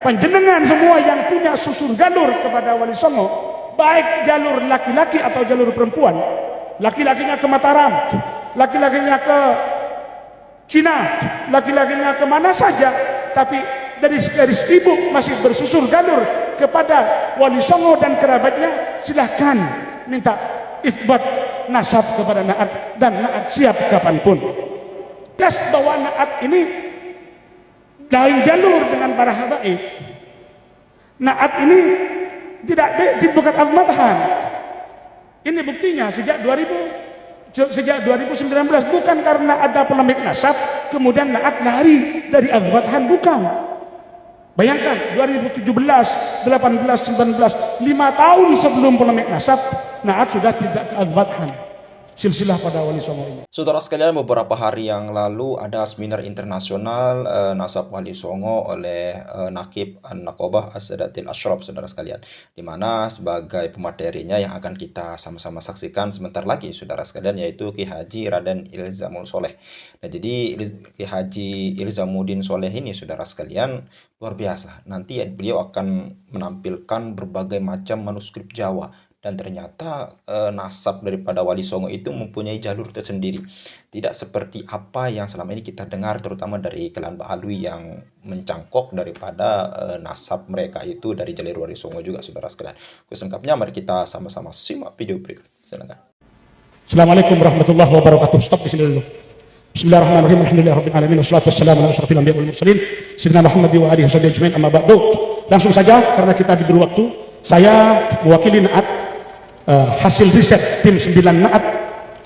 Panjenengan semua yang punya susun galur kepada Wali Songo, baik jalur laki-laki atau jalur perempuan, laki-lakinya ke Mataram, laki-lakinya ke Cina, laki-lakinya ke mana saja, tapi dari garis ibu masih bersusun galur kepada Wali Songo dan kerabatnya, silahkan minta itsbat nasab kepada Naat, dan Naat siap kapanpun. Jelas bahwa Naat ini lain jalur dengan para habaib. Naat ini bukan al-madhan. Ini buktinya sejak 2019, bukan karena ada polemik nasab kemudian Naat lari dari al-madhan, bukan. Bayangkan 2017, 18, 19, 5 tahun sebelum polemik nasab, Naat sudah tidak ke al-madhan, silsilah pada Wali Songo ini. Saudara sekalian, beberapa hari yang lalu ada seminar internasional nasab Wali Songo oleh Nakib An-Naqobah As-Sadatil Ashraf, saudara sekalian, di mana sebagai pematerinya yang akan kita sama-sama saksikan sebentar lagi, saudara sekalian, yaitu Ki Haji Raden Ilzamul Soleh. Nah, jadi Ki Haji Ilzamuddin Soleh ini, saudara sekalian, luar biasa. Nanti beliau akan menampilkan berbagai macam manuskrip Jawa. Dan ternyata nasab daripada Wali Songo itu mempunyai jalur tersendiri. Tidak seperti apa yang selama ini kita dengar, terutama dari Kelan Ba'alwi yang mencangkok daripada nasab mereka itu dari jalur Wali Songo juga, saudara sekalian. Selengkapnya mari kita sama-sama simak video berikut. Silakan. Assalamualaikum warahmatullahi wabarakatuh. Stop di sini dulu. Bismillahirrahmanirrahim. Alhamdulillahirabbil alamin wassalatu wassalamu ala asyrafil anbiya'i wal mursalin sayyidina Muhammad wa alihi wasallam ajmain, amma ba'du. Langsung saja karena kita diberi waktu, saya mewakili Naat hasil riset tim 9 Naat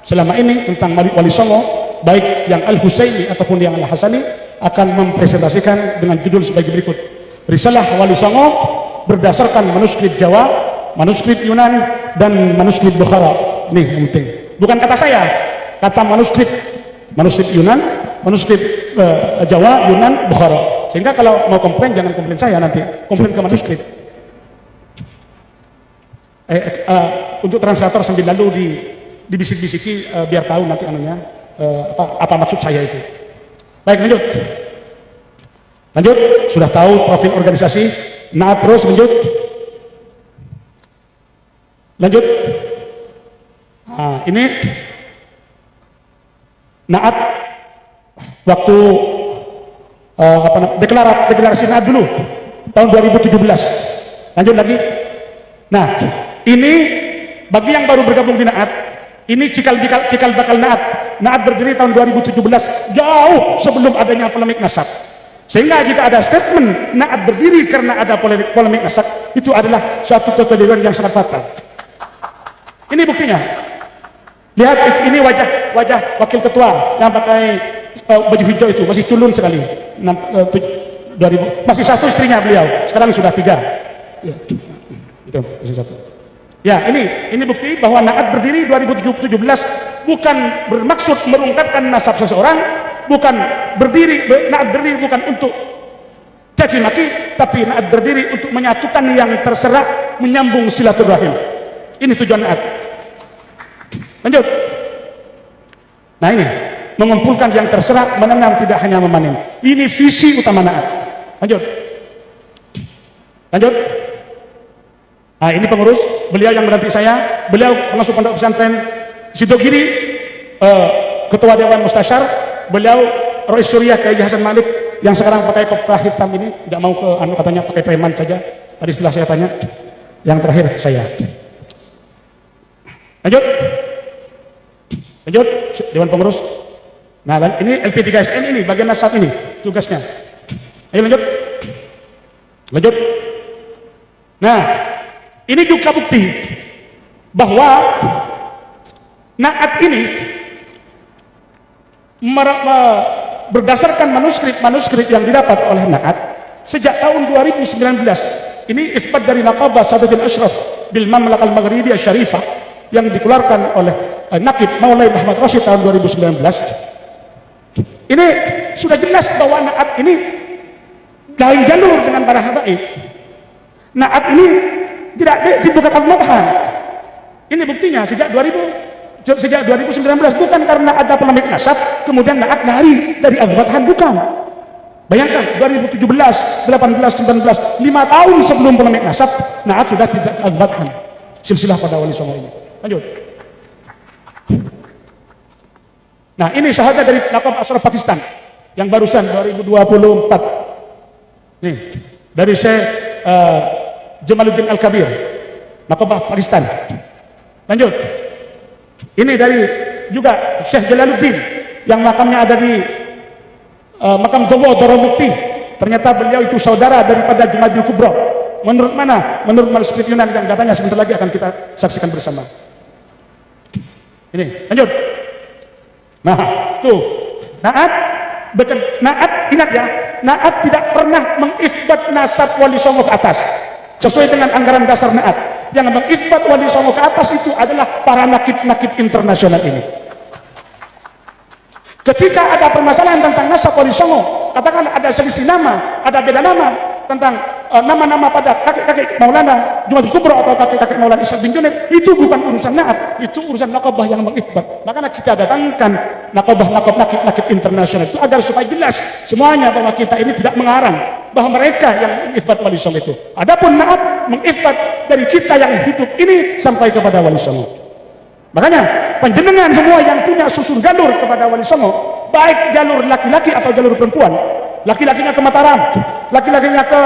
selama ini tentang Wali Songo, baik yang Al-Husaini ataupun yang Al-Hasani, akan mempresentasikan dengan judul sebagai berikut: Risalah Wali Songo berdasarkan manuskrip Jawa, manuskrip Yunan, dan manuskrip Bukhara. Ini yang penting, bukan kata saya, kata manuskrip Yunan, manuskrip Jawa, Yunan, Bukhara. Sehingga kalau mau komplain, jangan komplain saya, nanti komplain ke manuskrip. Untuk translator sambil lalu dibisik-bisiki biar tahu nanti anunya apa maksud saya itu. Baik, lanjut. Sudah tahu profil organisasi Naat, terus lanjut. Nah, ini Naat waktu deklarasi Naat dulu tahun 2017. Lanjut lagi. Nah, ini bagi yang baru bergabung di Naat, ini cikal bakal Naat. Naat berdiri tahun 2017, jauh sebelum adanya polemik nasab. Sehingga jika ada statement Naat berdiri karena ada polemik nasab, itu adalah suatu kekeliruan yang sangat fatal. Ini buktinya. Lihat, ini wajah wakil ketua yang pakai baju hijau itu, masih culun sekali. 2000, masih satu istrinya beliau, sekarang sudah 3. Ya. Itu masih satu. Ya, ini bukti bahwa Naat berdiri 2017 bukan bermaksud merungkatkan nasab seseorang, Naat berdiri bukan untuk caci maki, tapi Naat berdiri untuk menyatukan yang terserak, menyambung silaturahim. Ini tujuan Naat. Lanjut. Nah, ini mengumpulkan yang terserak, menanam, tidak hanya memanen. Ini visi utama Naat. Lanjut. Nah, ini pengurus, beliau yang mendampingi saya, beliau pengasuh pondok pesantren Sidogiri, ketua Dewan Mustasyar, beliau Rois Suriah Kiai Hasan Malik yang sekarang pakai kopiah hitam ini, tidak mau ke katanya pakai preman saja. Tadi setelah saya tanya, yang terakhir saya. Lanjut, Dewan Pengurus. Nah, ini LP3SM ini, bagian nasab ini, tugasnya. Ayo lanjut. Nah, ini juga bukti bahwa Naat ini berdasarkan manuskrip yang didapat oleh Naat sejak tahun 2019. Ini itsbat dari Naqabah Sadatil Ashraf bil Mamlakah Al-Maghribiyah Syarifah yang dikeluarkan oleh Nakib Maulai Muhammad Rashid tahun 2019. Ini sudah jelas bahwa Naat ini lain jalur dengan para habaib. Naat ini bukan al-madhan. Ini buktinya sejak 2019, bukan karena ada polemik nasab kemudian Naat lari dari al-madhan, bukan. Bayangkan 2017, 18, 19, 5 tahun sebelum polemik nasab, Naat sudah tidak keazbatkan silsilah pada Wali Songo ini. Lanjut. Nah, ini syahadat dari Naqab Ashraf Pakistan yang barusan 2024. Nih, dari Syekh Jamaluddin Al-Kabir, Naqabah Pakistan. Lanjut. Ini dari juga Syekh Jalaluddin yang makamnya ada di makam Jawa Dorobukti. Ternyata beliau itu saudara daripada Jumadil Kubro. Menurut mana? Menurut manuskrip Yunan yang katanya sebentar lagi akan kita saksikan bersama. Ini, lanjut. Nah, tuh. Naat ingat ya, Naat tidak pernah mengisbat nasab Wali Songo ke atas. Sesuai dengan anggaran dasar Naat. Yang mengisbat Wali Songo ke atas itu adalah para nakib-nakib internasional ini. Ketika ada permasalahan tentang nasab Wali Songo, katakan ada selisih nama, ada beda nama tentang nama-nama pada kakek-kakek Maulana Jumadil Kubro atau kakek-kakek Maulana Ishaq bin Junaid, itu bukan urusan Naat, itu urusan Naqabah yang mengisbat. Makanya kita datangkan Naqabah nakib internasional itu agar supaya jelas semuanya bahwa kita ini tidak mengarang bahwa mereka yang mengisbat Wali Songo itu. Adapun Naat mengisbat dari kita yang hidup ini sampai kepada Wali Songo. Makanya panjenengan semua yang punya susun jalur kepada Wali Songo, baik jalur laki-laki atau jalur perempuan, laki-lakinya ke Mataram, laki-lakinya ke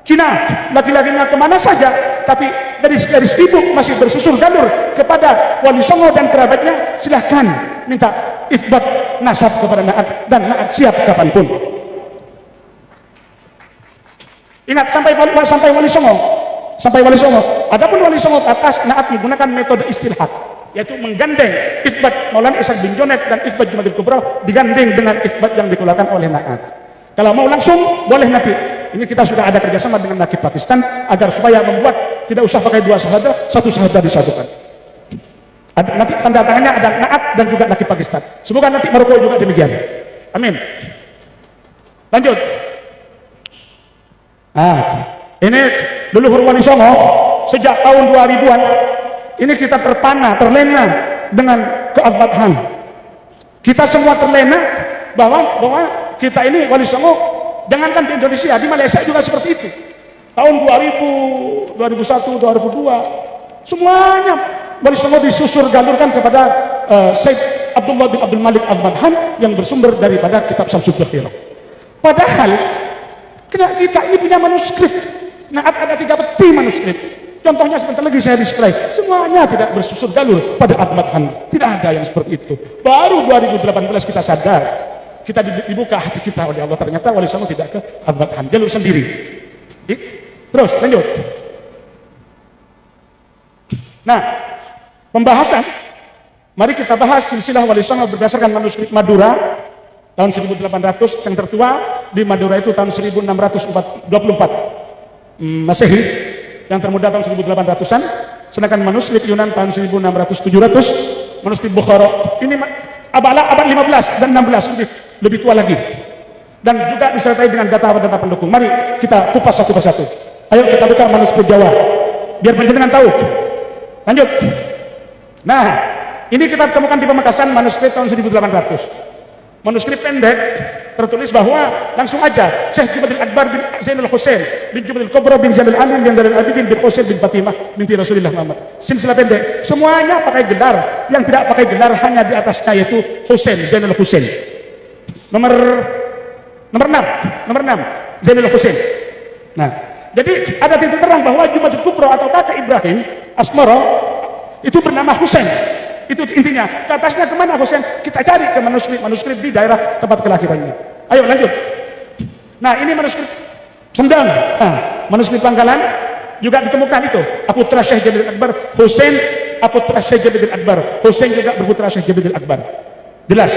Cina, laki-lakinya kemana saja, tapi dari ibu masih bersusun jalur kepada Wali Songo dan kerabatnya, silahkan minta isbat nasab kepada Naat, dan Naat siap kapanpun. Ingat sampai Wali Songo. Sampai Wali Songo. Adapun Wali Songo ke atas, Naat menggunakan metode istilhat, yaitu menggandeng isbat Maulana Ishaq bin Junaid dan isbat Jumadil Kubro digandeng dengan isbat yang dikeluarkan oleh Naat. Kalau mau langsung boleh nanti. Ini kita sudah ada kerjasama dengan nakib Pakistan agar supaya membuat tidak usah pakai 2 syahadah, 1 syahadah disatukan. Ada nanti tanda tangannya ada Naat dan juga nakib Pakistan. Semoga nanti Maroko juga demikian. Amin. Lanjut. Nah, ini leluhur Wali Songo sejak tahun 2000-an ini kita terlena dengan keabsahan. Kita semua terlena bahwa kita ini Wali Songo, jangankan di Indonesia, di Malaysia juga seperti itu. Tahun 2000, 2001, 2002 semuanya Wali Songo disusur galurkan kepada Syekh Abdullah bin Abdul Malik Al-Madhan yang bersumber daripada kitab Syamsul Dhakhirah. Padahal kita ini punya manuskrip. Naat ada 3 peti manuskrip. Contohnya sebentar lagi saya display. Semuanya tidak bersusur galur pada Al-Madhan. Tidak ada yang seperti itu. Baru 2018 kita sadar. Kita dibuka hati kita oleh Allah, ternyata Wali Songo tidak ke Al-Madhan, jalur sendiri. Terus lanjut. Nah, pembahasan, mari kita bahas silsilah Wali Songo berdasarkan manuskrip Madura tahun 1800, yang tertua di Madura itu tahun 1624 Masehi, yang termuda tahun 1800-an, sedangkan manuskrip Yunan tahun 1600-700, manuskrip Bukhara ini abad 15 dan 16 lebih tua lagi, dan juga disertai dengan data-data pendukung. Mari kita kupas satu persatu. Ayo kita buka manuskrip Jawa biar panjenengan tahu. Lanjut. Nah, ini kita temukan di Pamekasan manuskrip tahun 1800. Manuskrip pendek tertulis bahwa langsung aja Syekh Jumadil Akbar bin Zainul Husain bin Jumadil Kubro bin Zainul Alim bin Zainul Abidin bin Husain bin Fatimah binti Rasulullah Muhammad. Silsilah pendek, semuanya pakai gelar. Yang tidak pakai gelar hanya di atasnya, yaitu Husain, Zainul Husain. Nomor 6 Zainul Husain. Nah, jadi ada titik terang bahwa Jumadil Kubro atau kakek Ibrahim Asmoro itu bernama Husain. Itu intinya. Ke atasnya kemana Husain? Kita cari ke manuskrip di daerah tempat kelahirannya. Ayo lanjut. Nah, ini manuskrip Sendang. Nah, manuskrip Pangkalan juga ditemukan itu. Aputra Syekh Jabir Akbar Husain, aputra Syekh Jabir Akbar Husain juga berputra Syekh Jabir Akbar. Jelas.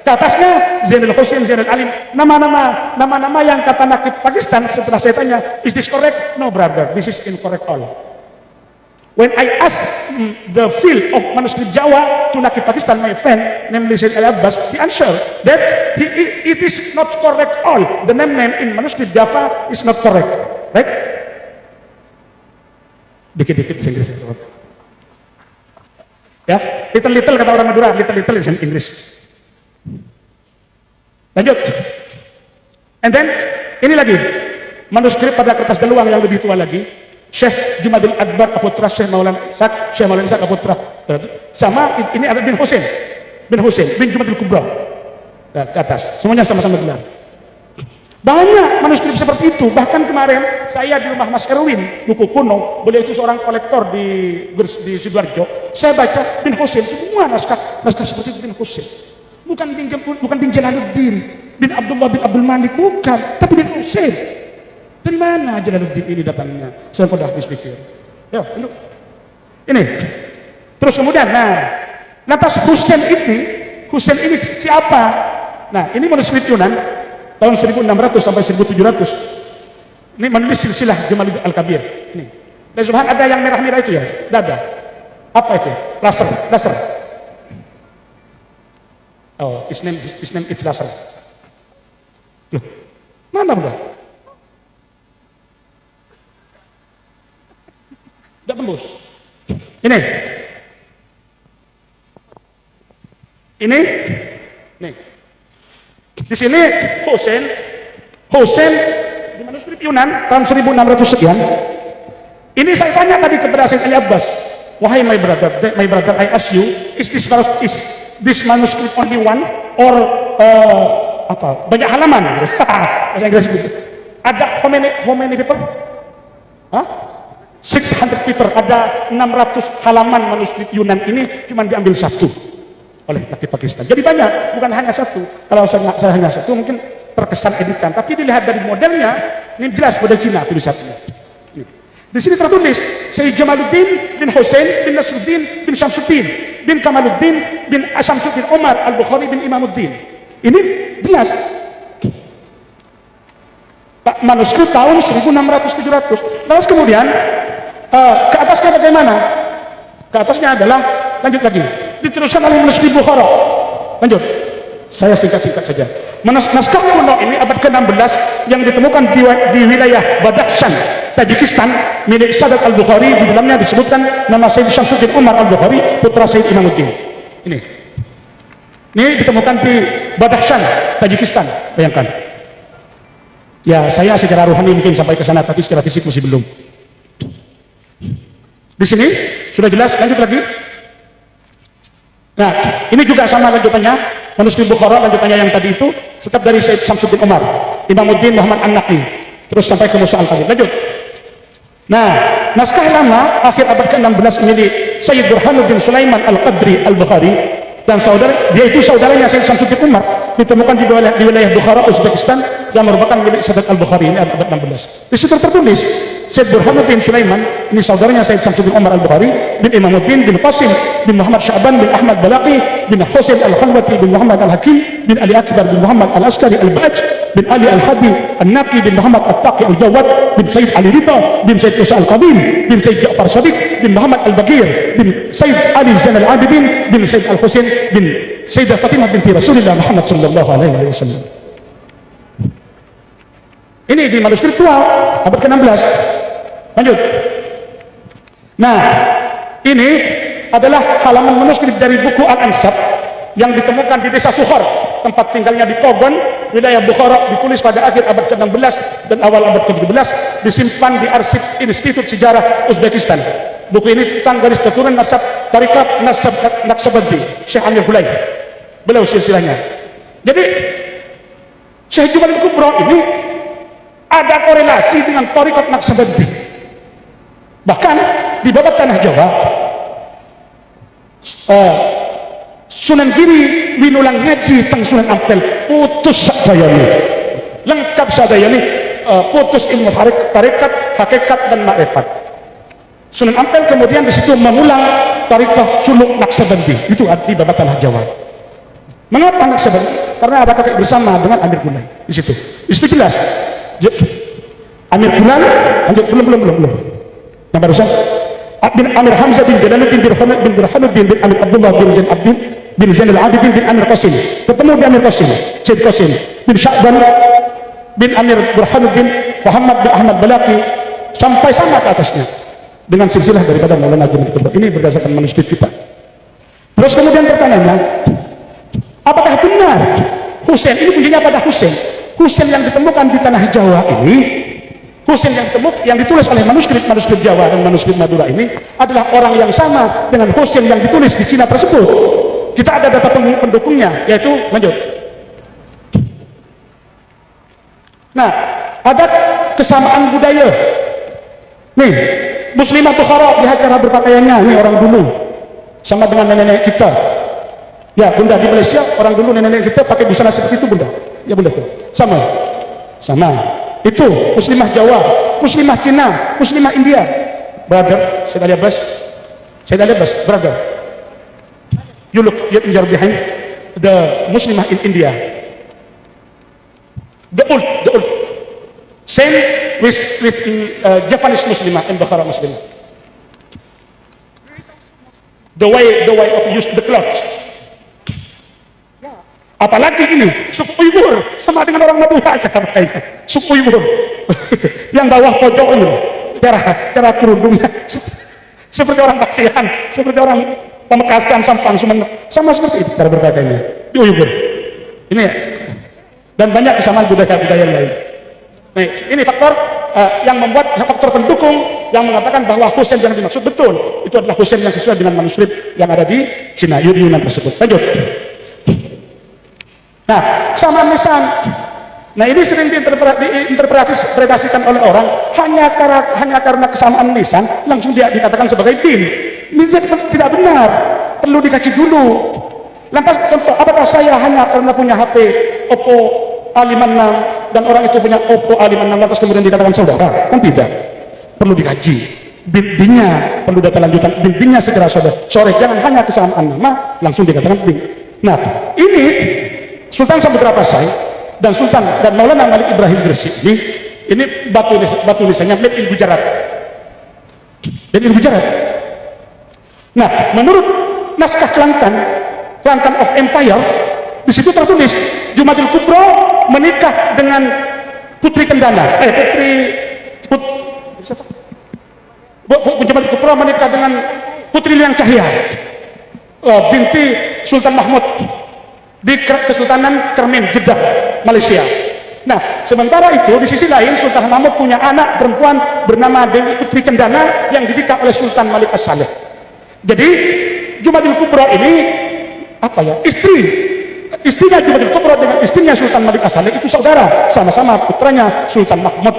Ke atasnya Zainul Husain, Zainul Alim, nama-nama yang kata nakib Pakistan. Setelah saya tanya, is this correct? No brother, this is incorrect all. When I asked the field of manuscript Jawa to nakib Pakistan, my friend namely Syed Ali Abbas, he answered that it is not correct all. The name in manuscript Java is not correct, right? Dikit-dikit bahasa Inggris ya, little kata orang Madura, little is in English. Lanjut. And then ini lagi manuskrip pada kertas deluang yang lebih tua lagi, Syekh Jumadil Akbar Aputra Syekh Maulana Ishaq Aputra, sama ini ada bin Husain bin Jumadil Kubra, ke atas semuanya sama-sama gelar. Banyak manuskrip seperti itu. Bahkan kemarin saya di rumah Mas Erwin, buku kuno, beliau itu seorang kolektor di Sidoarjo. Saya baca bin Husain, semua naskah seperti itu bin Husain. Bukan bin Jalaluddin, bin Abdullah bin Abdul Malik, bukan, tapi bin Husain. Dari mana Jalaluddin ini datangnya? Saya pada habis pikir. Ya, ini. Terus kemudian, atas Husain ini siapa? Nah, ini manuskrip Yunan tahun 1600 sampai 1700. Ini menulis silsilah Jamaluddin Al-Kabir. Ini. Dan subhan ada yang merah-merah itu ya, dada. Apa itu? Laser. Oh, his name is Laser. Loh, mana udah? Tidak tembus. Ini. Di sini Husain di manuskrip Yunan tahun 1600 sekian. Ini saya tanya tadi kepada Sayyid Ali Abbas, wahai my brother, I ask you, is this manuscript only one or banyak halaman? Bahasa Inggris gitu. Ada how many paper? 600 paper, ada 600 halaman manuskrip Yunan ini cuma diambil satu oleh laki Pakistan. Jadi banyak, bukan hanya satu. Kalau saya hanya satu mungkin terkesan editan, tapi dilihat dari modelnya ini jelas model Cina tulisannya. Di sini tertulis Sayyid Jamaluddin bin Husain bin Nasruddin bin Syamsuddin bin Kamaluddin bin Syamsuddin Umar Al-Bukhari bin Imamuddin. Ini jelas manuskrip tahun 1600-700. Terus kemudian ke atasnya bagaimana? Ke atasnya adalah, lanjut lagi, diteruskan oleh manuskrip Bukhara. Lanjut, saya singkat-singkat saja. Naskah kuno ini abad ke-16 yang ditemukan di wilayah Badakhshan, Tajikistan, milik Sadat Al-Bukhari. Di dalamnya disebutkan nama Sayyid Syamsuddin Umar Al-Bukhari, putra Sayyid Imamuddin. Ini ditemukan di Badakhshan, Tajikistan. Bayangkan. Ya, saya secara rohani mungkin sampai ke sana, tapi secara fisik masih belum. Di sini sudah jelas. Lanjut lagi. Nah, ini juga sama lanjutannya, manuskrip Bukhara lanjutannya yang tadi itu, tetap dari Sayyid Syamsuddin Umar, Imamuddin Muhammad An-Naqi, terus sampai ke Musa Al-Qadir. Lanjut. Nah, naskah lama akhir abad ke-16 milik Sayyid Burhanuddin Sulaiman Al-Qadri Al-Bukhari dan dia itu saudaranya Sayyid Syamsuddin Umar, ditemukan di wilayah Bukhara, Uzbekistan, yang merupakan milik Sadat Al-Bukhari. Ini abad 16. Di situ tertulis Sayyid Burhanuddin Sulaiman, ini saudaranya Sayyid Syamsuddin Umar Al-Bukhari, bin Imamuddin bin Qasim bin Muhammad Sya'ban bin Ahmad Balaqi bin Husain Al-Khalwati bin Muhammad Al-Hakim bin Ali Akbar bin Muhammad Al-Askari Al-Ba'aj bin Ali Al-Hadi An-Naqi bin Muhammad At-Taqi Al-Jawad bin Sayyid Ali Ridha bin Sayyid Musa Al-Qadim bin Sayyid Ja'far Sadiq bin Muhammad Al-Bagir bin Sayyid Ali Zain Al-Abidin bin Sayyid Al-Husain bin Sayyidah Fatimah binti Rasulullah Muhammad sallallahu alaihi wasallam. Ini di manuskrip tua abad ke-16. Lanjut. Nah, ini adalah halaman manuskrip dari buku Al-Ansab yang ditemukan di desa Sukhar, tempat tinggalnya di Kogon, wilayah Bukhara, ditulis pada akhir abad ke-16 dan awal abad ke-17, disimpan di arsip Institut Sejarah Uzbekistan. Buku ini tentang garis keturunan nasab Tarikat Naqsabandi, Syekh Amir Hulay. Beliau silsilahnya. Jadi Syekh Jumadil Kubra ini ada korelasi dengan Tarikat Naqsabandi. Bahkan di babak tanah Jawa, Sunan Giri winulang ngaji teng Sunan Ampel putus sadayani, lengkap sadayani, putus ilmu tarikat, hakikat dan ma'rifat. Sunan Ampel kemudian di situ mengulang Tariqah Suluk Naqsabandi, itu di babak tanah Jawa. Mengapa Naqsabandi? Karena ada kakek bersama dengan Amir Gulai di situ. Itu jelas. Amir Gulai, lanjut, belum. Yang barusan bin Amir Hamzah bin Jalaluddin bin Burhanuddin bin Amir Abdullah bin Zain Abdin bin Zain Al-Abidin bin Amir Qasim, ketemu di Amir Qasim, Sayyid Qasim bin Sya'ban bin Amir Burhanuddin Muhammad bin Ahmad Balaqi, sampai sama ke atasnya dengan silsilah daripada Maulana Jumadil Kubra. Ini berdasarkan manuskrip kita. Terus kemudian pertanyaannya, apakah benar Husain ini punyanya pada Husain? Husain yang ditemukan di tanah Jawa ini, Husain yang ditulis oleh manuskrip Jawa dan manuskrip Madura ini adalah orang yang sama dengan Husain yang ditulis di Cina tersebut. Kita ada data pendukungnya, yaitu lanjut. Nah, ada kesamaan budaya. Nih, Muslimah Bukhara lihat cara berpakaiannya, nih orang dulu sama dengan nenek-nenek kita. Ya, Bunda, di Malaysia orang dulu nenek-nenek kita pakai busana seperti itu, Bunda. Ya, Bunda tuh. Sama. Itu Muslimah Jawa, Muslimah Cina, Muslimah India. Brother, saya lihat bas, brother. You look in your behind the Muslimah in India. The old. Same with Japanese Muslimah and Bukhara Muslimah. The way of use the clothes. Apalagi ini suku Uighur sama dengan orang Madura aja pakainya. Suku Uighur yang bawah pojok ini cara kerudungnya seperti orang Kasihan, seperti orang Pamekasan, Sampang, Sumeneb, sama seperti itu cara berpakaiannya di Uighur. Ini ya. Dan banyak kesamaan budaya-budaya yang lain. Nah, ini faktor yang membuat faktor pendukung yang mengatakan bahwa Husain yang dimaksud betul itu adalah Husain yang sesuai dengan manuskrip yang ada di Cina, Yunan tersebut. Lanjut. Nah, kesamaan lisan. Nah, ini sering diinterpretasikan oleh orang hanya karena kesamaan lisan langsung dia dikatakan sebagai din. Ini tidak benar. Perlu dikaji dulu. Lantas contoh, apakah saya hanya karena punya HP Oppo A56 dan orang itu punya Oppo A56 lantas kemudian dikatakan saudara? Kan tidak. Perlu dikaji. Bimbingnya perlu data lanjutan. Bimbingnya segera sore. Jangan hanya kesamaan nama langsung dikatakan bimbing. Nah, ini Sultan Samudra Pasai dan Maulana Malik Ibrahim Gresik ini batu nisannya made in Gujarat. Nah, menurut naskah Kelantan of Empire, di situ tertulis Jumadil Kubro menikah dengan Putri Kendana. Jumadil Kubro menikah dengan Putri Liang Cahya, binti Sultan Mahmud di Kesultanan Kermin, Jeddah, Malaysia. Nah, sementara itu di sisi lain Sultan Mahmud punya anak perempuan bernama Dewi Putri Kendana yang dinikah oleh Sultan Malik As-Saleh. Jadi Jumadil Kubro ini istrinya Jumadil Kubro dengan istrinya Sultan Malik As-Saleh itu saudara, sama-sama putranya Sultan Mahmud.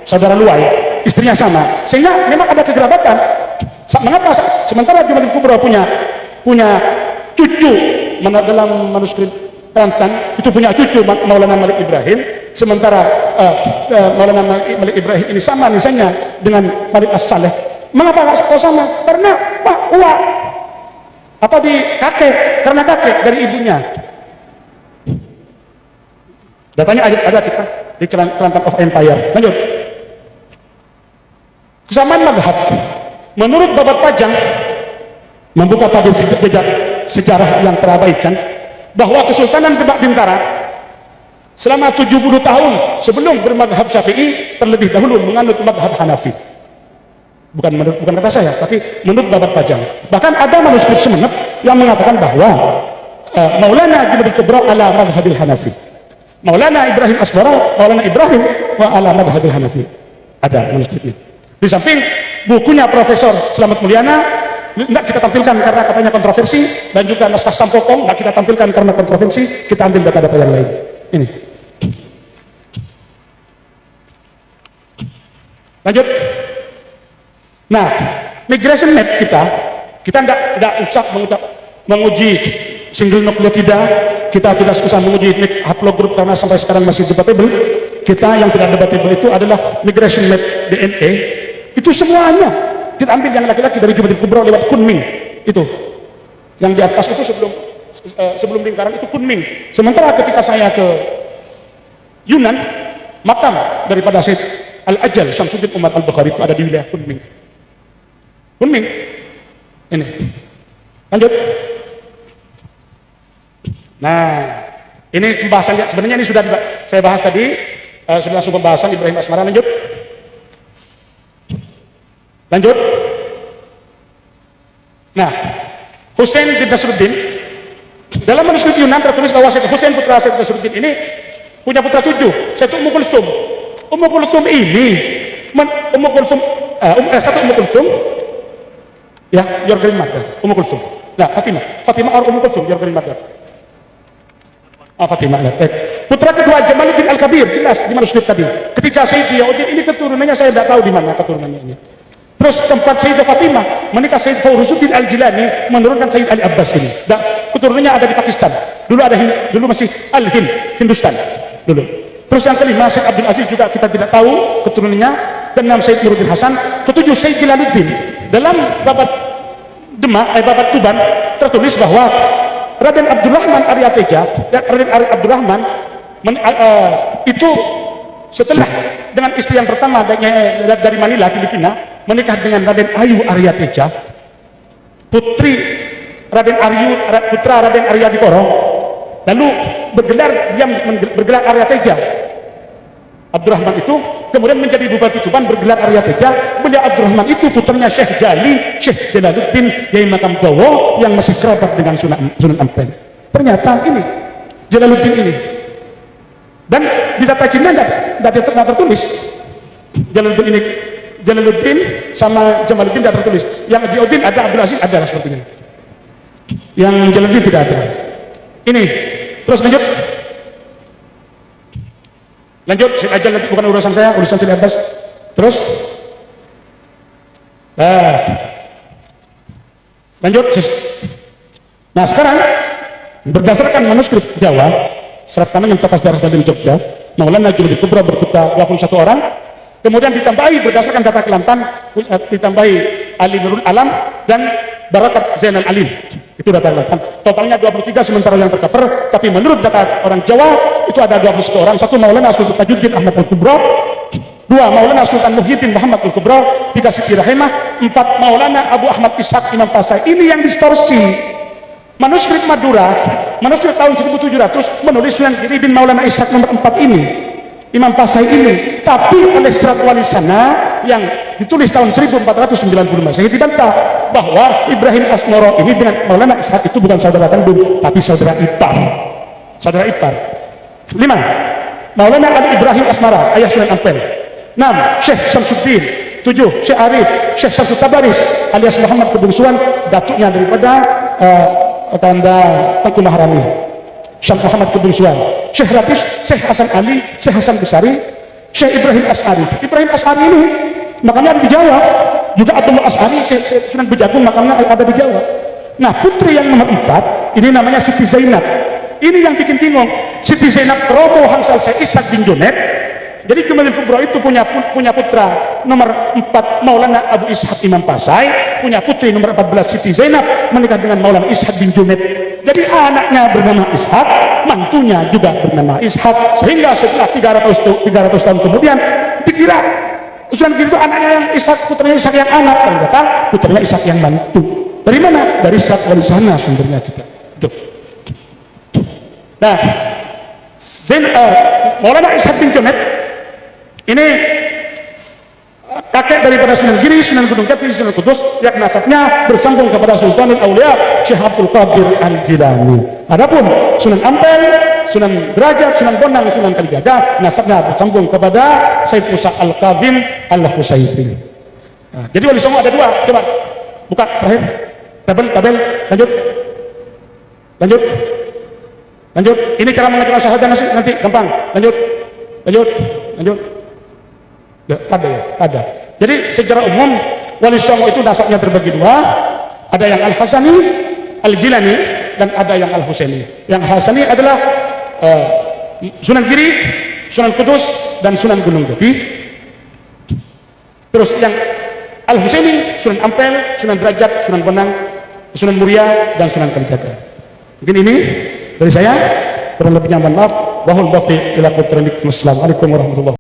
Saudara Luwai, istrinya sama, sehingga memang ada kegerabatan. Mengapa sementara Jumadil Kubro punya cucu dalam manuskrip Kelantan itu punya cucu Maulana Malik Ibrahim, sementara Maulana Malik Ibrahim ini sama misalnya dengan Malik As-Saleh. Mengapa kok sama? Karena uak atau karena kakek dari ibunya. Datanya ada kita di Kelantan of Empire. Lanjut. Kesamaan madhab menurut Babat Pajang membuka tabir sejarah yang terabaikan bahwa Kesultanan Demak Bintara selama 70 tahun sebelum bermadhab Syafi'i terlebih dahulu menganut madhab Hanafi. Bukan kata saya, tapi menurut Babat Pajang. Bahkan ada manuskrip Semenep yang mengatakan bahwa Maulana Jumadil Kubro ala madhabil Hanafi, Maulana Ibrahim Asbara, Maulana Ibrahim wa ala madhabil Hanafi. Ada manuskripnya. Di samping bukunya Profesor Slamet Mulyana tidak kita tampilkan karena katanya kontroversi, dan juga naskah Sampokong tidak kita tampilkan karena kontroversi. Kita ambil data-data yang lain. Ini. Lanjut. Nah, migration map kita tidak usah menguji single nukleotida, kita tidak usah menguji haplogroup karena sampai sekarang masih debatable. Kita yang tidak debatable itu adalah migration map DNA. Itu semuanya kita ambil yang laki-laki dari Jumadil Kubro lewat Kunming. Itu yang di atas itu sebelum lingkaran itu Kunming. Sementara ketika saya ke Yunan, makam daripada Syekh Al-Ajal Syamsuddin Umar Al-Bukhari itu ada di wilayah Kunming. Ini lanjut. Nah, ini pembahasannya sebenarnya ini sudah saya bahas tadi, sudah langsung pembahasan Ibrahim Asmara. Lanjut. Nah, Husain bin Nasruddin Dalam manuskrip Yunan tertulis bahwa Said Husain putra Said Nasruddin ini punya putra 7, satu Ummu Kulsum. Ummu Kulsum ini satu Ummu Kulsum ya, your grandmother, Ummu Kulsum. Nah, Fatimah or Ummu Kulsum, your grandmother. Fatimah. Putra kedua Jamaluddin Al-Kabir, jelas di manuskrip tadi. Ketika Sayyid Yaudin ini keturunannya saya tidak tahu di mana keturunannya ini. Terus keempat Sayyidah Fatimah menikah Sayyid Fawrusuddin Al-Jilani menurunkan Sayyid Ali Abbas ini. Dan keturunannya ada di Pakistan. Dulu masih Al-Hind, Hindustan dulu. Terus yang kelima Sayyid Abdul Aziz juga kita tidak tahu keturunannya. Dan enam Sayyid Nuruddin Hasan. Ketujuh Sayyid Jalaluddin. Dalam babat babat Tuban tertulis bahwa Raden Abdurrahman Arya Teja dan Raden Abdurrahman itu setelah dengan istri yang pertama dari Manila, Filipina, menikah dengan Raden Ayu Arya Teja, putra Raden Arya Dikoro, lalu bergelar Arya Teja. Abdurrahman itu kemudian menjadi Bupati Tuban bergelar Arya Teja. Beliau Abdurrahman itu putranya Syekh Jalaluddin Yai Makam Bowo yang masih kerabat dengan Sunan Ampel. Ternyata ini Jalaluddin ini, dan di data Cina tidak tertulis Jalaluddin sama Jamaluddin tidak tertulis. Yang Diodin ada, Abdul Aziz ada sepertinya. Yang Jalaluddin tidak ada. Ini terus lanjut Syekh Ajal, nanti bukan urusan saya, urusan Syekh Abbas. Terus lanjut. Nah sekarang berdasarkan manuskrip Jawa serat tangan yang terpas darah dari Jogja, Maulana Junaidy Kubra berputra 21 orang, kemudian ditambahi berdasarkan data Kelantan, ditambahi Ali Nurul Alam dan Barakat Zainal Alim, itu data Kelantan. Totalnya 23 sementara yang tercover, tapi menurut data orang Jawa itu ada 21 orang. Satu Maulana Sultan Tajuddin Ahmad Al-Kubra, 2 Maulana Sultan Muhyiddin Muhammad Al-Kubra, 3 Siti Rahimah, 4 Maulana Abu Ahmad Ishaq Imam Pasai. Ini yang distorsi. Manuskrip Madura, manuskrip tahun 1700 menulis Sunan Giri bin Maulana Ishaq nomor 4 ini, Imam Pasai ini, tapi oleh Serat Wali Sana yang ditulis tahun 1490 Masehi dibantah bahwa Ibrahim Asmoro ini dengan Maulana Ishaq itu bukan saudara kandung, tapi saudara ipar. Saudara ipar. 5. Maulana Ali Ibrahim Asmara, ayah Sunan Ampel. 6. Syekh Samsuddin. 7. Syekh Arif, Syekh Samsud Tabaris alias Muhammad Kebungsuan, datuknya daripada tanda Tengku Maharani, Syekh Muhammad Kebungsuan. Syekh Ratis, Syekh Hasan Ali, Syekh Hasan Besari, Syekh Ibrahim As'ari. Ibrahim As'ari ini makamnya ada di Jawa. Juga Abdullah As'ari, Sunan Bejagung makamnya ada di Jawa. Nah putri yang nomor 4 ini namanya Siti Zainab. Ini yang bikin bingung. Siti Zainab Romo Hansal Syekh Ishaq bin Junaid. Jadi Junaid Kubra itu punya putra nomor 4 Maulana Abu Ishaq Imam Pasai, punya putri nomor 14 Siti Zainab menikah dengan Maulana Ishaq bin Junaid. Jadi anaknya bernama Ishaq, mantunya juga bernama Ishaq, sehingga setelah 300 tahun kemudian dikira Sunan Giri itu anaknya yang Ishaq, putranya Ishaq yang anak, ternyata putranya Ishaq yang mantu. Dari mana? Dari Serat Wali Sana sumbernya kita. Nah, Maulana Ishaq bin Junaid ini kakek daripada Sunan Giri, Sunan Gunung Jati, Sunan Kudus, yang nasabnya bersambung kepada Sultanul Aulia Syekh Abdul Qadir Al-Jilani. Adapun Sunan Ampel, Sunan Derajat, Sunan Bonang, Sunan Kalijaga, nasabnya bersambung kepada Sayyid Musa Al-Kazim Al-Husaini. Nah, jadi Wali Songo ada 2. Coba buka terakhir tabel, lanjut. Ini cara mengajar syahadat nanti gampang. Lanjut. Ada. Jadi secara umum Wali Songo itu nasabnya terbagi 2. Ada yang Al-Hasani, Al-Jilani, dan ada yang Al-Husaini. Yang Hasani adalah Sunan Giri, Sunan Kudus, dan Sunan Gunung Jati. Terus yang Al-Husaini, Sunan Ampel, Sunan Derajat, Sunan Bonang, Sunan Muria, dan Sunan Kalijaga. Mungkin ini dari saya. Kurang lebihnya mohon maaf. Wahul muwaffiq ila aqwamit thoriq. Wassalamualaikum warahmatullahi wabarakatuh.